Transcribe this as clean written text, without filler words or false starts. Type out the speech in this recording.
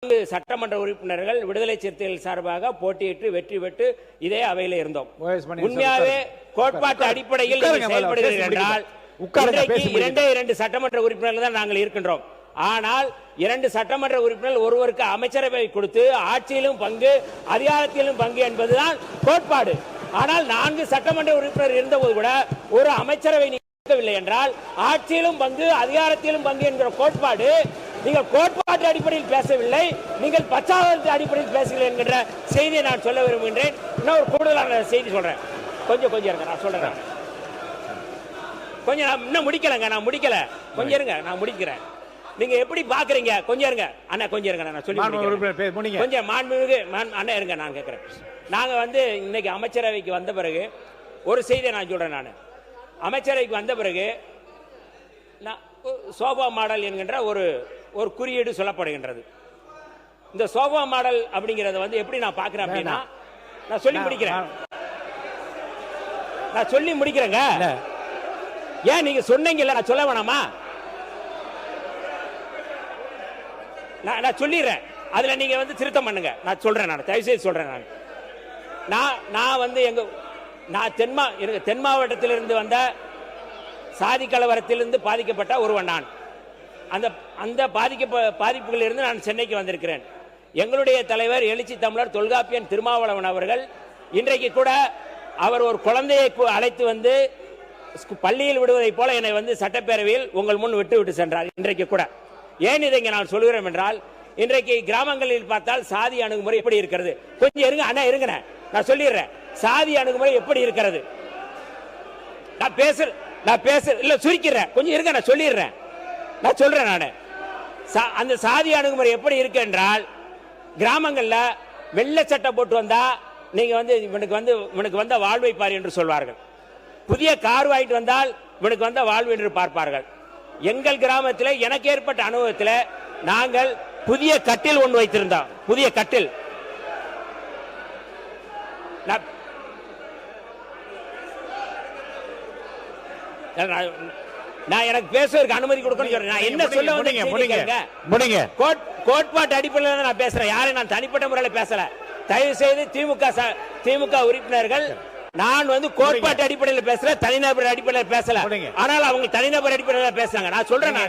சட்டமன்ற உறுப்பினர்கள் விடுதலை சிறுத்தைகள் சார்பாக போட்டியிட்டு வெற்றி பெற்று இதே அவையில் இருந்தோம். உண்மையாவே கோட்பாட்டு அடிப்படையில் செயல்படுகிறீர்கள் என்றால் இன்றைக்கு 2 சட்டமன்ற உறுப்பினர்கள் தான் நாங்கள் இருக்கின்றோம். ஆனால் 2 சட்டமன்ற உறுப்பினர்கள் ஒருவருக்கு அமைச்சரவை கொடுத்து ஆட்சியிலும் பங்கு அதிகாரத்திலும் பங்கு என்பதுதான் கோட்பாடு. ஆனால் 4 சட்டமன்ற உறுப்பினர் இருந்தபோது கூட ஒரு அமைச்சரவை நீக்கவில்லை என்றால் ஆட்சியிலும் பங்கு அதிகாரத்திலும் பங்கு என்கிற கோட்பாடு, நீங்கள் கோட்பாட்டு அடிப்படையில் பேசவில்லை, நீங்கள் பச்சாதாரத்தின் அடிப்படையில் பேசுகிறீர்கள் என்கிற செய்தியை நான் சொல்ல விரும்புகின்றேன். இன்னும் ஒரு கூடுதலான செய்தி சொல்றேன். கொஞ்சம் இருங்க, நான் சொல்றேன். கொஞ்சம் நான் இன்னும் முடிக்கலங்க, நான் முடிக்கல. கொஞ்சம் இருங்க, நான் முடிக்கிறேன். நீங்க எப்படி பாக்குறீங்க? கொஞ்சம் இருங்க அண்ணா, கொஞ்சம் இருங்க, நான் சொல்லி கொஞ்சம் மாண்புமிகு அண்ணா இருங்க, நான் கேட்கிறேன். நாங்க இன்னைக்கு அமைச்சரவைக்கு வந்த பிறகு ஒரு செய்தியை நான் சொல்றேன். நான் அமைச்சரவைக்கு வந்த பிறகு சோபா மாடல் என்கின்ற ஒரு குறியீடு சொல்லப்படுகின்றது. இந்த சோபா மாடல் அப்படிங்கறத எப்படி நான் பாக்குறேன் அப்படின்னா, நான் சொல்லி முடிக்கிறேங்க. ஏன் நீங்க சொன்னீங்கல்ல, நான் சொல்ல வேணாமா? நான் சொல்லிடுறேன். அதுல நீங்க திருத்தம் பண்ணுங்க. நான் சொல்றேன், நான் தயவு செய்து சொல்றேன். நான் தென் மாவட்டத்திலிருந்து வந்த சாதி கலவரத்திலிருந்து பாதிக்கப்பட்ட ஒருவன். நான் அந்த பாதிப்புகளிலிருந்து நான் சென்னைக்கு வந்திருக்கிறேன். எங்களுடைய தலைவர் எழுச்சி தமிழர் தொல்காப்பியன் திருமாவளவன் அவர்கள் இன்றைக்கு கூட அவர் ஒரு குழந்தையை அழைத்து வந்து பள்ளியில் விடுவதை போல என்னை சட்டப்பேரவையில் உங்கள் முன் விட்டு சென்றார். இன்றைக்கு கூட ஏன் இதை நான் சொல்கிறேன் என்றால், இன்றைக்கு கிராமங்களில் பார்த்தால் சாதி அணுகுமுறை எப்படி இருக்கிறது? கொஞ்சம் இருங்க அண்ணா, இருங்க, நான் சொல்லிடுறேன். சாதி அணுகுமுறை எப்படி இருக்கிறது? நான் பேச இல்ல, சுருக்கிறேன். கொஞ்சம் இருங்க, நான் சொல்லிடுறேன். நான் சொல்றேன். அந்த சாதி அணுகுமுறை எப்படி இருக்கு என்றால், கிராமங்கள்ல வெள்ளை சட்டை போட்டு வந்தா நீங்க இவனுக்கு வந்த வாழ்வை பார் என்று சொல்வார்கள். புதிய கார் வாங்கிட்டு வந்தால் இவனுக்கு வந்த வாழ்வு என்று பார்ப்பார்கள். எங்கள் கிராமத்தில் எனக்கு ஏற்பட்ட அனுபவத்தில் நாங்கள் புதிய கட்டில் ஒன்று வைத்திருந்தோம். புதிய கட்டில். நான் எனக்கு பேசுவதற்கு அனுமதி கொடுக்கணும் சொல்றேன். நான் என்ன சொல்ல வந்தீங்க? கோட்பாட்டு அடிப்படையில் நான் பேசுறேன். யாரும் நான் தனிப்பட்ட முறையில் பேசல. தயவு செய்து திமுக உறுப்பினர்கள், நான் கோட்பாட்டு அடிப்படையில் பேசல, தனிநபர் அடிப்படையில் பேசல. ஆனால் அவங்க தனிநபர் அடிப்படையில் பேசுறாங்க. நான் சொல்றேன்.